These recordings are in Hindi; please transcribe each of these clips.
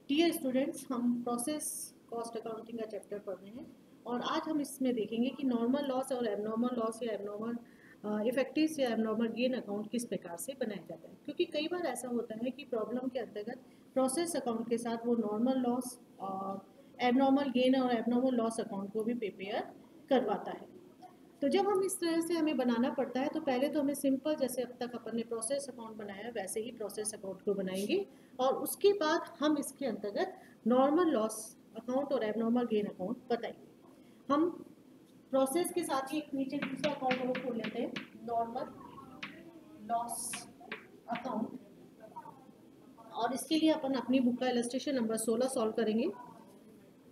डियर स्टूडेंट्स, हम प्रोसेस कॉस्ट अकाउंटिंग का चैप्टर पढ़ रहे हैं और आज हम इसमें देखेंगे कि नॉर्मल लॉस और एबनॉर्मल लॉस या एबनॉर्मल इफेक्टिव्स या एबनॉर्मल गेन अकाउंट किस प्रकार से बनाया जाता है। क्योंकि कई बार ऐसा होता है कि प्रॉब्लम के अंतर्गत प्रोसेस अकाउंट के साथ वो नॉर्मल लॉस और एबनॉर्मल गेन और एबनॉर्मल लॉस अकाउंट को भी प्रिपेयर करवाता है। तो जब हम इस तरह से हमें बनाना पड़ता है तो पहले तो हमें सिंपल, जैसे अब तक अपन ने प्रोसेस अकाउंट बनाया वैसे ही प्रोसेस अकाउंट को बनाएंगे और उसके बाद हम इसके अंतर्गत नॉर्मल लॉस अकाउंट और एबनॉर्मल गेन अकाउंट बताएंगे। हम प्रोसेस के साथ ही एक नीचे दूसरा अकाउंट को खोल लेते हैं, नॉर्मल लॉस अकाउंट, और इसके लिए अपन अपनी बुक का इलस्ट्रेशन नंबर 16 सॉल्व करेंगे।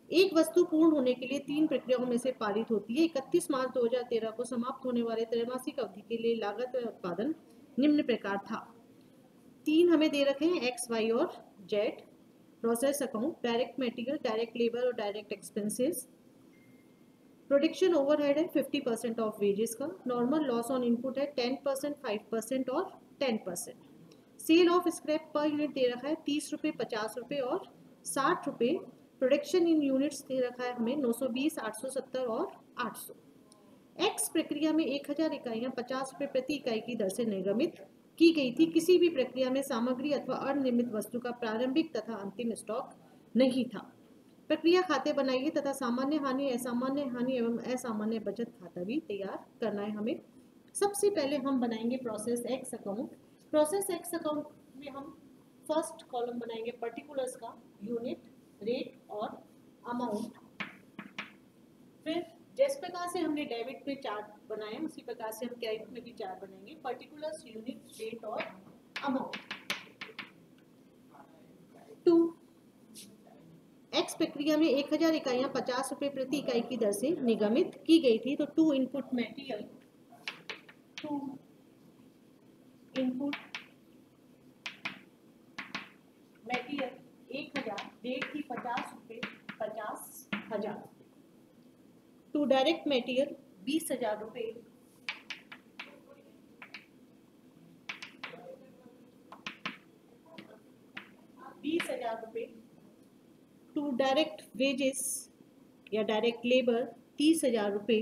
एक वस्तु पूर्ण होने के लिए 3 प्रक्रियाओं में से पारित होती है। 31 मार्च 2013 को समाप्त होने वाले त्रैमासिक अवधि के लिए लागत व उत्पादन निम्न प्रकार था। 3 हमें दे रखे हैं, एक्स, वाई और Z. Process account, direct material, direct labour और डायरेक्ट एक्सपेंसेस। प्रोडक्शन ओवरहेड है 50% ऑफ वेजेस का। नॉर्मल लॉस ऑन इनपुट है 10%, 5% और 10%। Sale of scrap per unit दे रखा है 30 रुपये, 50 रुपये और 60 रुपये। प्रोडक्शन इन यूनिट्स दे रखा है हमें 920, 870 और 800। एक्स प्रक्रिया में 1000 इकाइयाँ 50 रुपये प्रति इकाई की दर से निर्गमित की गई थी। किसी भी प्रक्रिया में सामग्री अथवा अनिर्मित वस्तु का प्रारंभिक तथा अंतिम स्टॉक नहीं था। प्रक्रिया खाते बनाइए तथा सामान्य हानि, असामान्य हानि एवं असामान्य बचत खाता भी तैयार करना है हमें। सबसे पहले हम बनाएंगे process X account. Process X account में हम फर्स्ट कॉलम बनाएंगे पर्टिकुलर्स का, यूनिट, रेट और अमाउंट। फिर जिस प्रकार से हमने डेबिट में चार्ट बनाया उसी प्रकार से हम क्रेडिट में भी चार्ट बनाएंगे, पर्टिकुलर्स, यूनिट, रेट और अमाउंट। टू, एक्स प्रक्रिया में 1000 इकाइयाँ 50 रुपये प्रति इकाई की दर से निगमित की गई थी। तो to input material, to input material 1000, rate थी 50 रुपये, 50,000। टू डायरेक्ट मटेरियल 20,000 रुपये, टू डायरेक्ट वेजेस या डायरेक्ट लेबर 30,000 रुपये,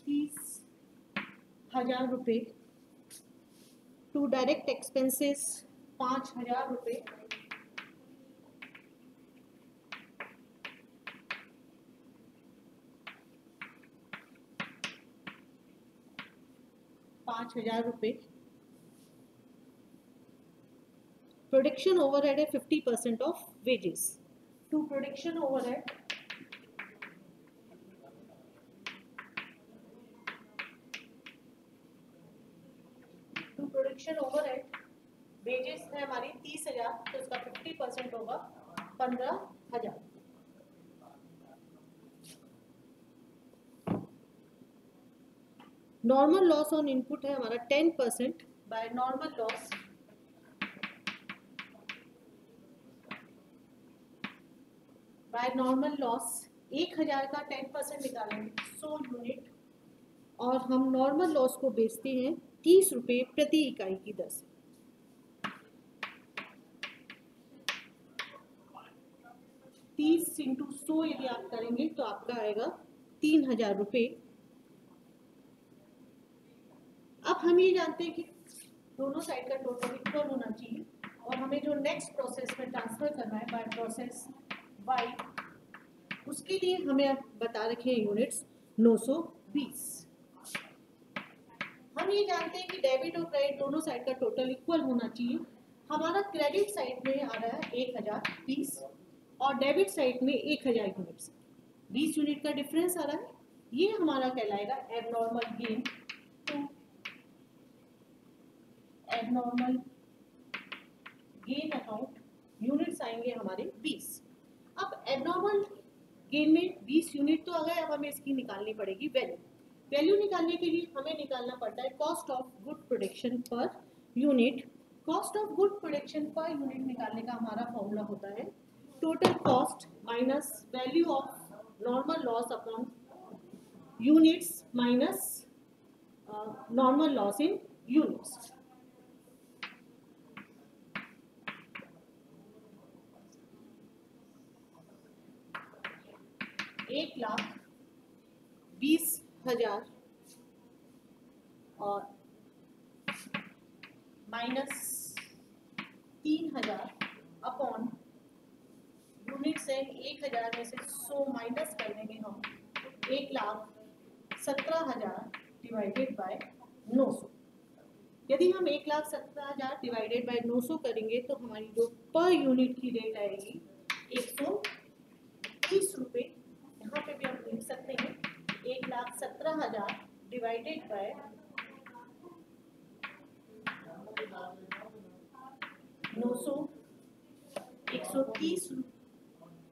30,000 रुपये। टू डायरेक्ट एक्सपेंसेस 5,000 रुपये, 5,000 रुपये। प्रोडक्शन ओवरहेड है 50% of wages. To production overhead, to production overhead wages है हमारी 30,000, तो इसका 50% होगा 15,000। नॉर्मल लॉस ऑन इनपुट है हमारा 10%। Bye normal loss, by normal loss 1000 का 10% निकालेंगे 100 यूनिट, और हम नॉर्मल लॉस को बेचते हैं 30 रुपये प्रति इकाई की दर से। 30 इंटू 100 यदि आप करेंगे तो आपका आएगा 3,000 रुपये। अब हम ये जानते हैं कि दोनों साइड का टोटल इक्वल होना चाहिए और हमें जो नेक्स्ट प्रोसेस में ट्रांसफर करना है बाय प्रोसेस वाई, उसके लिए हमें बता रखे हैं यूनिट्स 920। हम ये जानते हैं कि डेबिट और क्रेडिट दोनों साइड का टोटल इक्वल होना चाहिए। हमारा क्रेडिट साइड में आ रहा है 1000 पीस और डेबिट साइड में 1000 यूनिट्स, 20 यूनिट का डिफरेंस आ रहा है। ये हमारा कहलाएगा abnormal gain. To abnormal gain account, units आएंगे हमारे 20। अब एबनॉर्मल गेन में 20 यूनिट तो आ गए, अब हमें इसकी निकालनी पड़ेगी वैल्यू। वैल्यू निकालने के लिए हमें निकालना पड़ता है cost of good production per unit. Cost of good production per unit निकालने का हमारा फॉर्मूला होता है total cost minus value of normal loss upon units minus normal loss in units. 1,20,000 और -3,000 अपॉन यूनिट से 1,000 में से 100 माइनस कर देंगे हम 1,17,000 डिवाइडेड बाय 900। यदि हम 1,17,000 डिवाइडेड बाय 900 करेंगे तो हमारी जो पर यूनिट की रेट आएगी 130 रुपये। यहाँ पे भी हम लिख सकते हैं 1,17,000 डिवाइडेड बाय 900 130,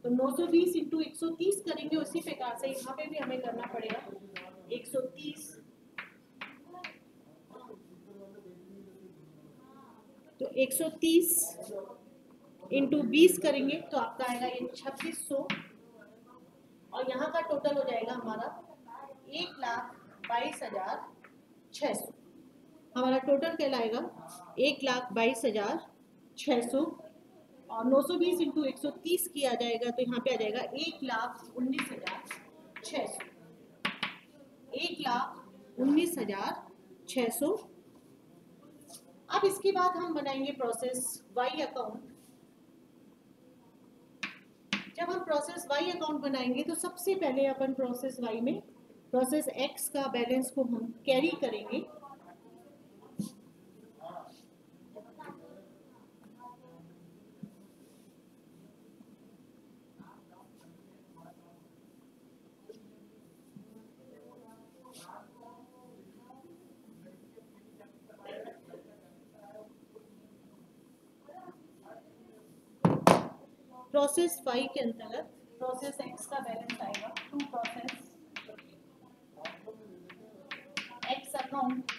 तो 920 इंटू 130 करेंगे। उसी प्रकार से यहाँ पे भी हमें करना पड़ेगा 130, तो 130 इंटू 20 करेंगे तो आपका आएगा ये 2600 और यहाँ का टोटल हो जाएगा हमारा 1,22,600। हमारा टोटल कहलाएगा 1,22,600 और 920 इंटू 130 किया जाएगा तो यहाँ पे आ जाएगा 1,19,600। 1,19,600। अब इसके बाद हम बनाएंगे प्रोसेस वाई अकाउंट। जब हम प्रोसेस वाई अकाउंट बनाएंगे तो सबसे पहले अपन प्रोसेस वाई में प्रोसेस एक्स का बैलेंस को हम कैरी करेंगे। प्रोसेस वाई के अंतर्गत प्रोसेस एक्स का बैलेंस आएगा to process X account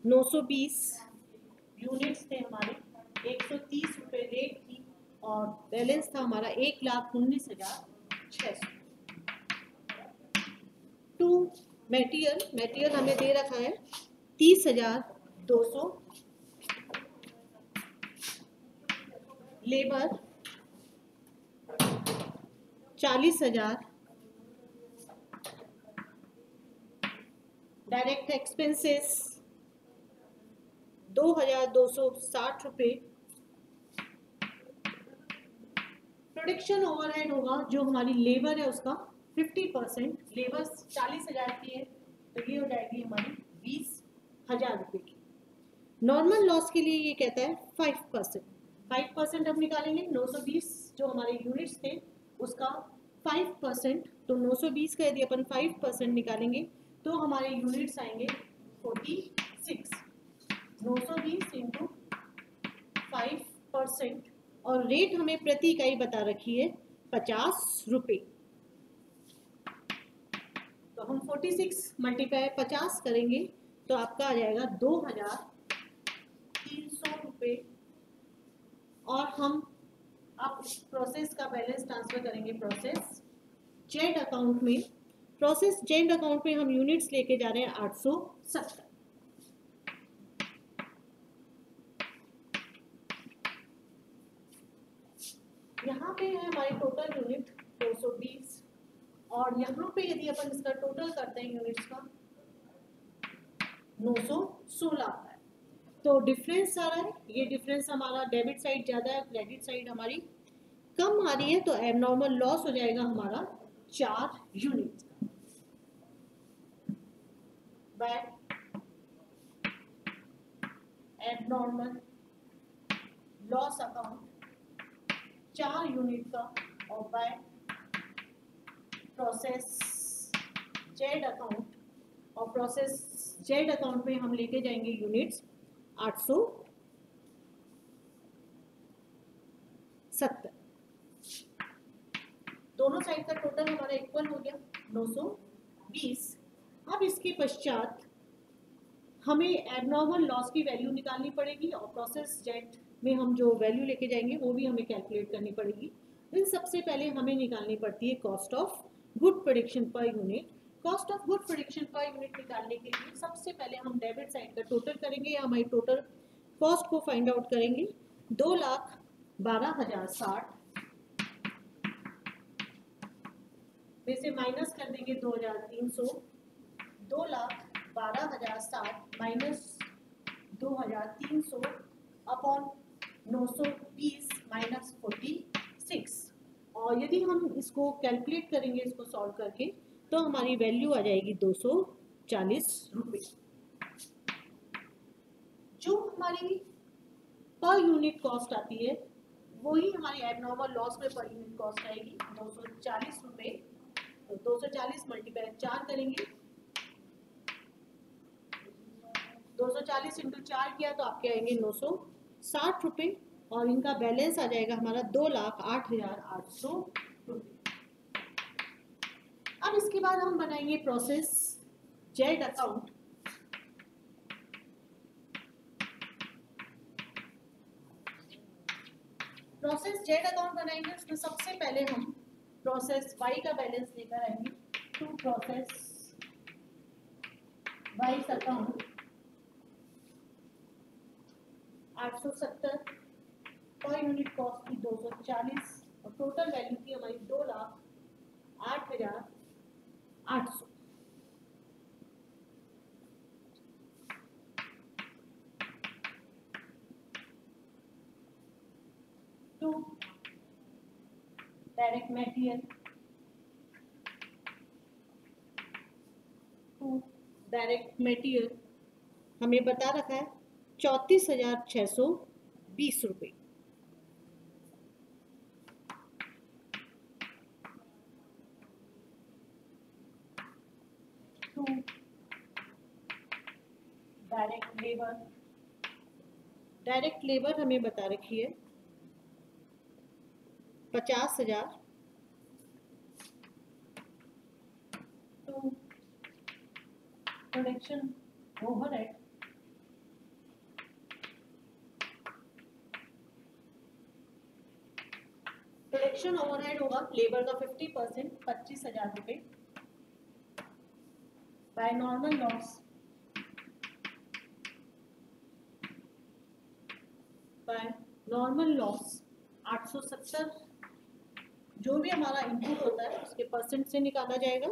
$920 units थे हमारे, 130 रुपये रेट थी और बैलेंस था हमारा 1,19,600। टू मटेरियल हमें दे रखा है 30,200, लेबर 40,000, डायरेक्ट एक्सपेंसेस 2,260 रुपये, प्रोडक्शन ओवरहेड होगा जो हमारी लेबर है उसका 50%, लेबर 40,000 की है तो ये हो जाएगी हमारी 20,000 रुपये की। नॉर्मल लॉस के लिए ये कहता है 5% हम निकालेंगे। 920 जो हमारे यूनिट्स थे उसका 5%, तो 920 का यदि अपन 5% निकालेंगे तो हमारे यूनिट्स आएंगे 46। 920 इंटू 5% और रेट हमें प्रति इकाई बता रखी है 50 रुपये। तो हम 46 मल्टीप्लाई 50 करेंगे तो आपका आ जाएगा 2,300 रुपये। और हम अब प्रोसेस का बैलेंस ट्रांसफर करेंगे प्रोसेस जेड अकाउंट में। प्रोसेस जेड अकाउंट में हम यूनिट्स लेके जा रहे हैं 870। यहाँ पे है हमारी टोटल यूनिट 220 और यहाँ पे यदि अपन इसका टोटल करते हैं यूनिट्स का 916 आता है। तो डिफरेंस आ रहा है, ये डिफरेंस हमारा डेबिट साइड ज़्यादा है, क्रेडिट साइड हमारी कम आ रही है, तो एबनॉर्मल लॉस हो जाएगा हमारा 4 unit by abnormal loss account 4 unit का और बाय प्रोसेस जेड अकाउंट। और प्रोसेस जेड अकाउंट में हम लेके जाएंगे यूनिट्स 870। दोनों साइड का टोटल हमारा इक्वल हो गया 920। अब इसके पश्चात हमें एबनॉर्मल लॉस की वैल्यू निकालनी पड़ेगी और प्रोसेस जेड में हम जो वैल्यू लेके जाएंगे वो भी हमें कैलकुलेट करनी पड़ेगी। इन सबसे पहले हमें निकालनी पड़ती है cost of good production per unit. Cost of good production per unit निकालने के लिए सबसे पहले हम डेबिट साइड का टोटल करेंगे या हमारी टोटल कॉस्ट को फाइंड आउट करेंगे। 2,00,000 12,060 में से माइनस कर देंगे 2,300, 2,12,060 माइनस 2,300 अपॉन 920 माइनस 46। और यदि हम इसको कैलकुलेट करेंगे, इसको सॉल्व करके, तो हमारी वैल्यू आ जाएगी 240 रुपये। जो हमारी पर यूनिट कॉस्ट आती है वही हमारी एबनॉर्मल लॉस में पर यूनिट कॉस्ट आएगी 240 रुपये। तो 240 मल्टीप्लाई 4 करेंगे, 240 इंटू 4 किया तो आपके आएंगे 960 रुपये। और इनका बैलेंस आ जाएगा हमारा 2,08,800 रुपये। अब इसके बाद हम बनाएंगे process Z account. Process Z account बनाएंगे, उसमें सबसे पहले हम प्रोसेस वाई का बैलेंस लेकर आएंगे। To process Y account 870, per unit cost की 240 और टोटल वैल्यू की हमारी 2,08,800। टू डायरेक्ट मटेरियल, हमें बता रखा है 34,620 रुपये। टू डायरेक्ट लेबर हमें बता रखी है 50,000। To production overhead, production overhead होगा लेबर का 50%, 25,000 रुपये। By normal loss, by normal loss 870 जो भी हमारा इनपुट होता है उसके परसेंट से निकाला जाएगा।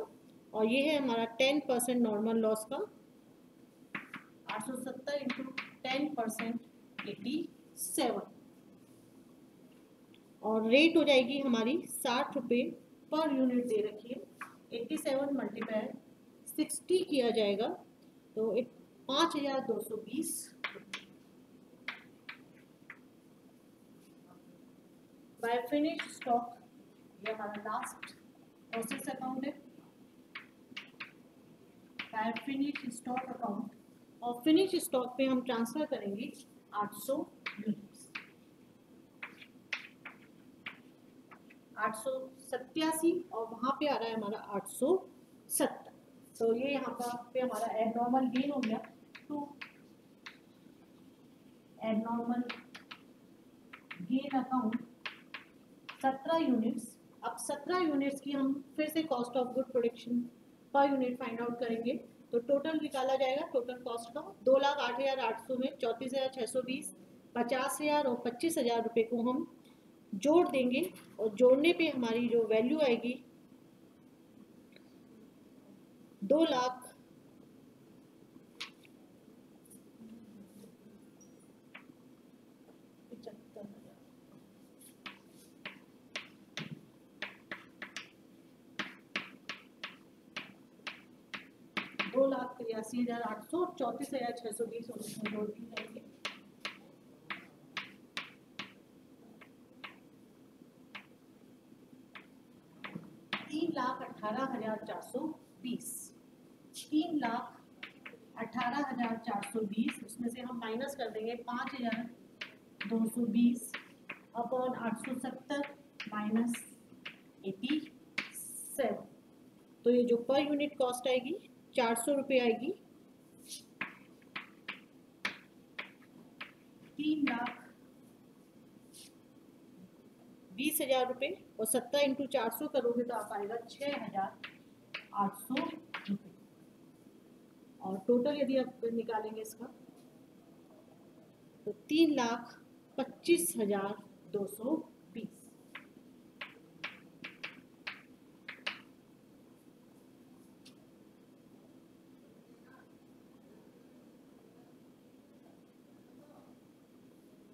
और ये है हमारा 10% नॉर्मल लॉस का, 870 इंटू 10% 87। और रेट हो जाएगी हमारी 60 रुपये पर यूनिट दे रखी है। 87 मल्टीप्लाई 60 किया जाएगा तो 5,220। बाय फिनिश स्टॉक, ये हमारा लास्ट प्रोसेस अकाउंट है। बाय फिनिश स्टॉक अकाउंट, और फिनिश स्टॉक पे हम ट्रांसफर करेंगे 800 यूनिट्स, 887 और वहाँ पे आ रहा है हमारा 870। तो ये यहाँ पे हमारा एबनॉर्मल गेन हो गया। तो एबनॉर्मल गेन अकाउंट 17 यूनिट्स। अब 17 यूनिट्स की हम फिर से cost of good production per unit find out करेंगे। तो टोटल निकाला जाएगा, टोटल कॉस्ट का 2,08,800 में 34,620, 50,000 और 25,000 रुपये को हम जोड़ देंगे। और जोड़ने पे हमारी जो वैल्यू आएगी 2,75,000। 2,83,800 और 34,620 उसमें जोड़ दी जाएंगे। $3,18,420, 3,18,420 उसमें से हम माइनस कर देंगे 5,220 अपॉन 870 माइनस 87। तो ये जो पर यूनिट कॉस्ट आएगी 400 रुपये आएगी। 3,20,000 रुपये और 70 इंटू 400 करोगे तो आप आएगा 6,800 रुपये। और टोटल यदि आप निकालेंगे इसका तो 3,25,000 220।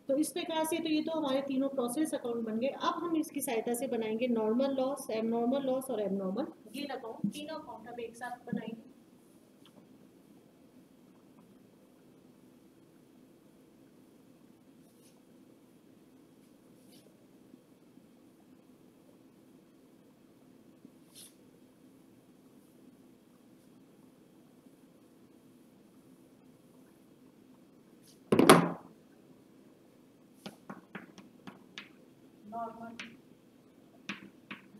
तो इस प्रकार से तो ये तो हमारे तीनों प्रोसेस अकाउंट बन गए। अब हम इसकी सहायता से बनाएंगे नॉर्मल लॉस, एबनॉर्मल लॉस और एबनॉर्मल गेन अकाउंट। तीनों अकाउंट हम एक साथ बनाएंगे। Normal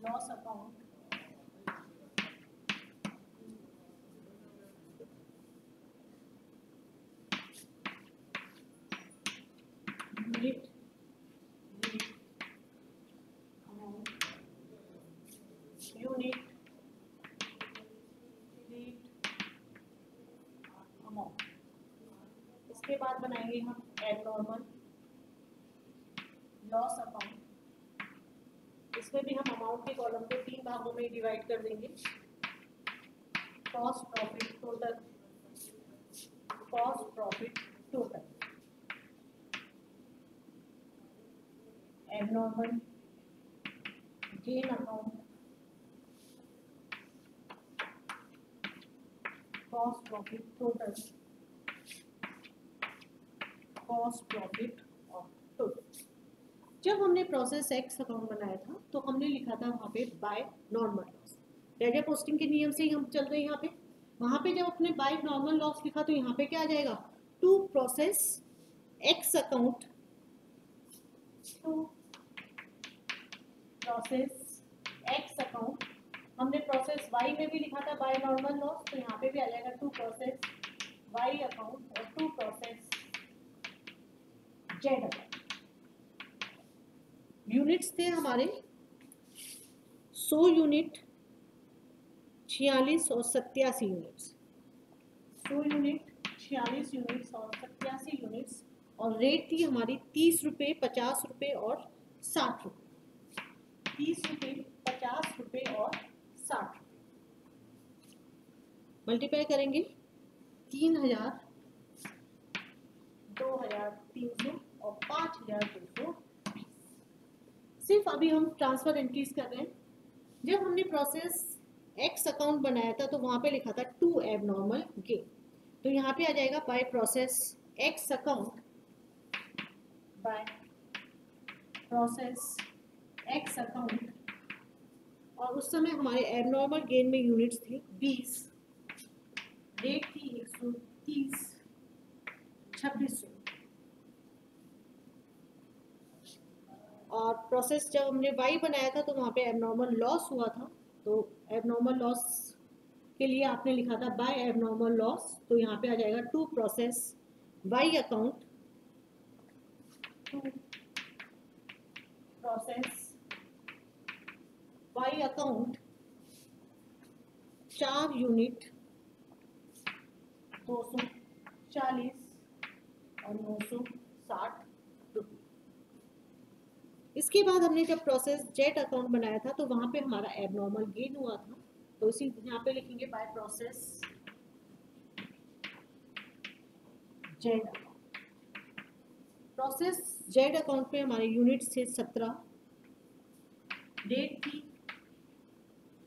loss account, unit amount, unit amount. इसके बाद बनाएंगे हम एबनॉर्मल लॉस अकाउंट। इसमें भी हम अमाउंट के कॉलम को 3 भागों में डिवाइड कर देंगे। Cost profit total, cost profit total, abnormal gain account, cost profit total, cost profit of total. जब हमने प्रोसेस एक्स अकाउंट बनाया था तो हमने लिखा था वहाँ पे bye normal loss. Ledger posting के नियम से ही हम चल रहे हैं यहाँ पे। वहाँ पे जब अपने बाय नॉर्मल लॉस लिखा तो यहाँ पे क्या आ जाएगा, to process X account, to process X account. हमने प्रोसेस वाई में भी लिखा था बाय नॉर्मल लॉस, तो यहाँ पे भी आ जाएगा टू प्रोसेस वाई अकाउंट और to process Z account. Units थे हमारे 100 यूनिट, 46 और 87 यूनिट्स। 100 यूनिट, 46 यूनिट्स और 87 यूनिट्स। और रेट थी हमारी 30 रुपये, 50 रुपये और 60 रुपये। 30 रुपये, 50 रुपये और 60 रुपये। मल्टीप्लाई करेंगे 3000, 2300 और 5220। सिर्फ अभी हम ट्रांसफर एंट्रीज कर रहे हैं। जब हमने प्रोसेस एक्स अकाउंट बनाया था तो वहाँ पे लिखा था टू एबनॉर्मल गेन, तो यहाँ पे आ जाएगा by process X account, by process X account. और उस समय हमारे एबनॉर्मल गेन में यूनिट्स थी 20, रेट थी 130, 2600। और प्रोसेस जब हमने वाई बनाया था तो वहाँ पे एबनॉर्मल लॉस हुआ था, तो एबनॉर्मल लॉस के लिए आपने लिखा था बाय एबनॉर्मल लॉस, तो यहाँ पे आ जाएगा to process Y account, to process Y account, 4 unit, 240 और 960 रुपये। इसके बाद हमने जब प्रोसेस जेड अकाउंट बनाया था तो वहाँ पे हमारा एबनॉर्मल गेन हुआ था, तो इसी यहाँ पे लिखेंगे bye process Z account. Process Z account पे हमारे यूनिट्स थे 17, डेट थी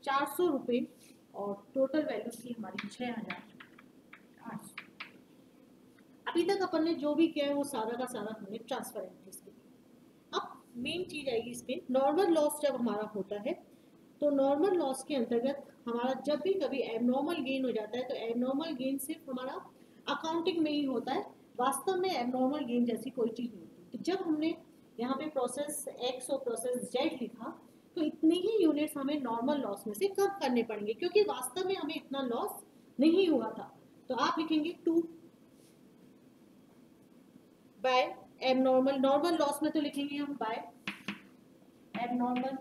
400 रुपये और टोटल वैल्यू थी हमारी 6800। अभी तक अपन ने जो भी किया है वो सारा का सारा हमने ट्रांसफर एंट्रीज के लिए। अब मेन चीज आएगी इसमें, नॉर्मल लॉस जब हमारा होता है तो नॉर्मल लॉस के अंतर्गत हमारा जब भी कभी एबनॉर्मल गेन हो जाता है तो एबनॉर्मल गेन सिर्फ हमारा अकाउंटिंग में ही होता है, वास्तव में एबनॉर्मल गेन जैसी कोई चीज नहीं होती। तो जब हमने यहाँ पे प्रोसेस एक्स और प्रोसेस जेड लिखा तो इतने ही यूनिट्स हमें नॉर्मल लॉस में से कम करने पड़ेंगे, क्योंकि वास्तव में हमें इतना लॉस नहीं हुआ था। तो आप लिखेंगे to by abnormal, normal loss में तो लिखेंगे हम by abnormal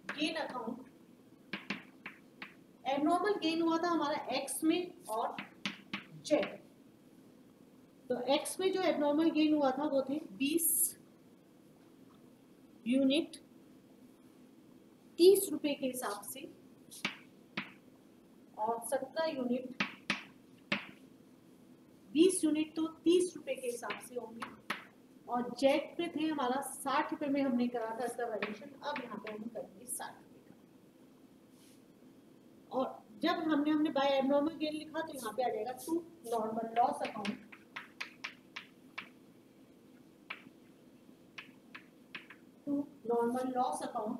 gain account. Abnormal gain हुआ था हमारा एक्स में और जेड, तो एक्स में जो एबनॉर्मल गेन हुआ था वो थे 20 यूनिट 30 रुपए के हिसाब से और 17 यूनिट 20 यूनिट तो 30 रुपए के हिसाब से होंगे और जेट पे थे हमारा 60 रुपए में हमने करा था इसका वैल्यूएशन। अब यहाँ पे हम करेंगे 60 रुपए का और जब हमने बाय एबनॉर्मल गेन लिखा तो यहाँ पे आ जाएगा to normal loss account normal loss account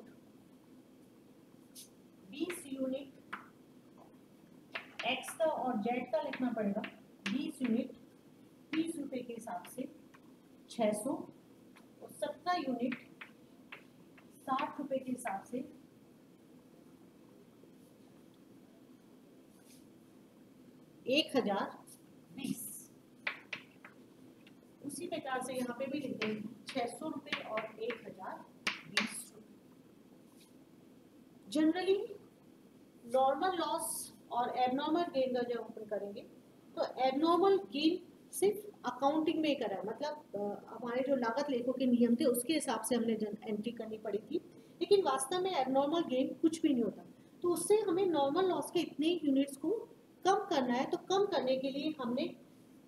20 unit X का और जेड का लिखना पड़ेगा 20 यूनिट 30 रुपए के हिसाब से 600 और 17 यूनिट 60 रुपए के हिसाब से 1020। उसी प्रकार से यहाँ पे भी लिख देंगे 600 रुपए और 1020 रुपए। जनरली नॉर्मल लॉस और एबनॉर्मल गेन का जब अपन करेंगे तो एबनॉर्मल गेन सिर्फ अकाउंटिंग में करा है, मतलब हमारे जो लागत लेखों के नियम थे उसके हिसाब से हमने एंट्री करनी पड़ी थी, लेकिन वास्तव में एबनॉर्मल गेन कुछ भी नहीं होता। तो उससे हमें नॉर्मल लॉस के इतने यूनिट्स को कम करना है, तो कम करने के लिए हमने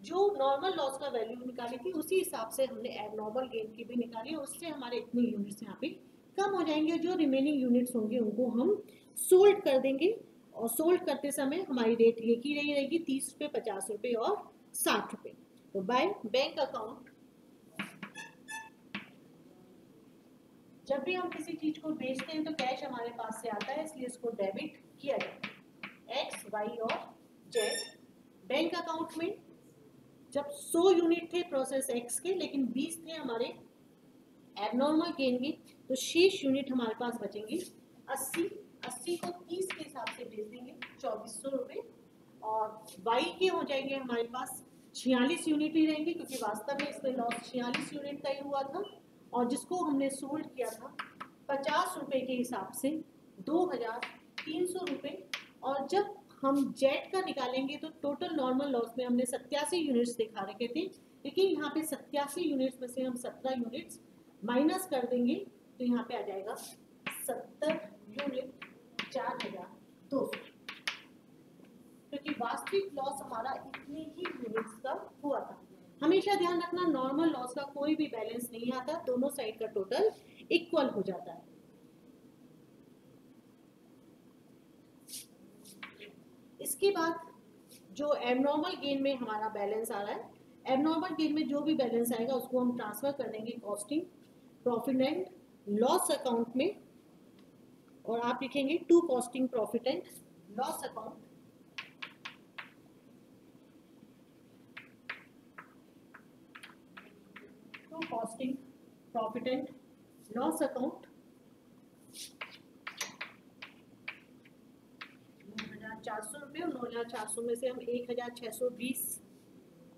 जो नॉर्मल लॉस का वैल्यू निकाली थी उसी हिसाब से हमने एबनॉर्मल गेन की भी निकाली, उससे हमारे इतने यूनिट्स यहाँ पे कम हो जाएंगे। जो रिमेनिंग यूनिट्स होंगे उनको हम सोल्ड कर देंगे और सोल्ड करते समय हमारी रेट एक ही रही रहेगी 30 रुपये 50 रुपये और 60 रुपये। तो बाय बैंक अकाउंट जब भी हम किसी चीज को बेचते हैं तो कैश हमारे पास से आता है, इसलिए इसको डेबिट किया जाता है। एक्स वाई और जेड बैंक अकाउंट में जब 100 यूनिट थे प्रोसेस एक्स के लेकिन 20 थे हमारे एबनॉर्मल गेन के, तो शेष यूनिट हमारे पास बचेंगे 80 को 30 के हिसाब से बेच देंगे 2400 रुपये और वाई के हो जाएंगे हमारे पास 46 यूनिट ही रहेंगे, क्योंकि वास्तव में इसमें लॉस 46 यूनिट का ही हुआ था और जिसको हमने सोल्ड किया था 50 रुपये के हिसाब से 2300 रुपये। और जब हम जेड का निकालेंगे तो टोटल नॉर्मल लॉस में हमने 87 यूनिट्स दिखा रखे थे, लेकिन यहाँ पे 87 यूनिट्स में से हम 17 यूनिट्स माइनस कर देंगे तो यहाँ पे आ जाएगा 70 यूनिट 4200, क्योंकि वास्तविक लॉस हमारा इतने ही यूनिट्स का हुआ था। हमेशा ध्यान रखना नॉर्मल लॉस का कोई भी बैलेंस नहीं आता, दोनों साइड का टोटल इक्वल हो जाता है। इसके बाद जो एबनॉर्मल गेन में हमारा बैलेंस आ रहा है, एबनॉर्मल गेन में जो भी बैलेंस आएगा उसको हम ट्रांसफर कर देंगे costing profit and loss account में और आप लिखेंगे to costing profit and loss account. To costing profit and loss account 9,400 रुपये और 9,400 में से हम 1,620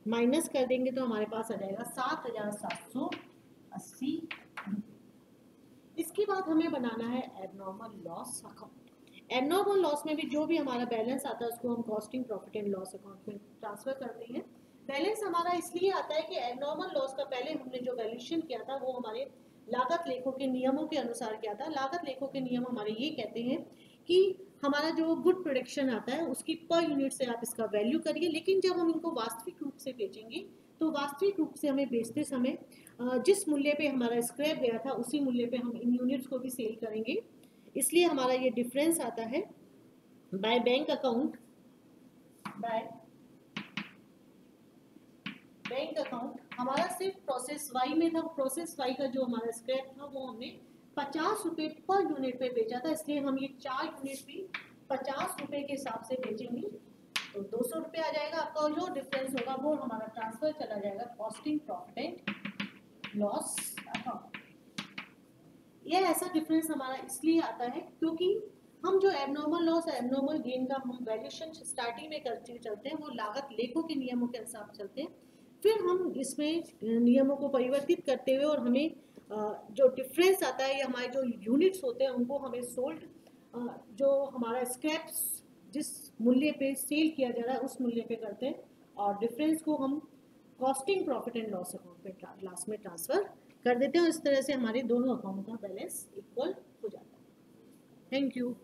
माइनस कर देंगे तो हमारे पास आ जाएगा 7,780। इसके बाद हमें बनाना है abnormal loss account. Abnormal loss में भी जो भी हमारा बैलेंस आता है उसको हम costing profit and loss account में ट्रांसफर करते हैं। बैलेंस हमारा इसलिए आता है कि एबनॉर्मल लॉस का पहले हमने जो वैल्यूएशन किया था वो हमारे लागत लेखों के नियमों के अनुसार किया था। लागत लेखों के नियम हमारे ये कहते हैं कि हमारा जो गुड प्रोडक्शन आता है उसकी पर यूनिट से आप इसका वैल्यू करिए, लेकिन जब हम इनको वास्तविक रूप से बेचेंगे तो वास्तविक रूप से हमें बेचते समय जिस मूल्य पे हमारा स्क्रैप गया था उसी मूल्य पे हम इन यूनिट्स को भी सेल करेंगे, इसलिए हमारा ये डिफरेंस आता है। बाय बैंक अकाउंट हमारा सिर्फ प्रोसेस वाई में था, प्रोसेस वाई का जो हमारा स्क्रैप था वो हमने 50 रुपये पर यूनिट पे बेचा था, इसलिए हम ये 4 यूनिट भी 50 रुपये के हिसाब से बेचेंगे तो 200 रुपये आ जाएगा। आपका जो डिफरेंस होगा वो हमारा ट्रांसफर चला जाएगा costing profit and loss account. यह ऐसा डिफरेंस हमारा इसलिए आता है क्योंकि हम जो एबनॉर्मल लॉस एबनॉर्मल गेन का हम वैल्यूएशन स्टार्टिंग में करते चलते हैं वो लागत लेखों के नियमों के अनुसार चलते हैं, फिर हम इसमें नियमों को परिवर्तित करते हुए और हमें जो डिफरेंस आता है या हमारे जो यूनिट्स होते हैं उनको हमें सोल्ड जो हमारा स्क्रैप्स जिस मूल्य पे सेल किया जा रहा है उस मूल्य पे करते हैं और डिफरेंस को हम costing profit and loss account पे लास्ट में ट्रांसफर कर देते हैं और इस तरह से हमारे दोनों अकाउंट का बैलेंस इक्वल हो जाता है। Thank you.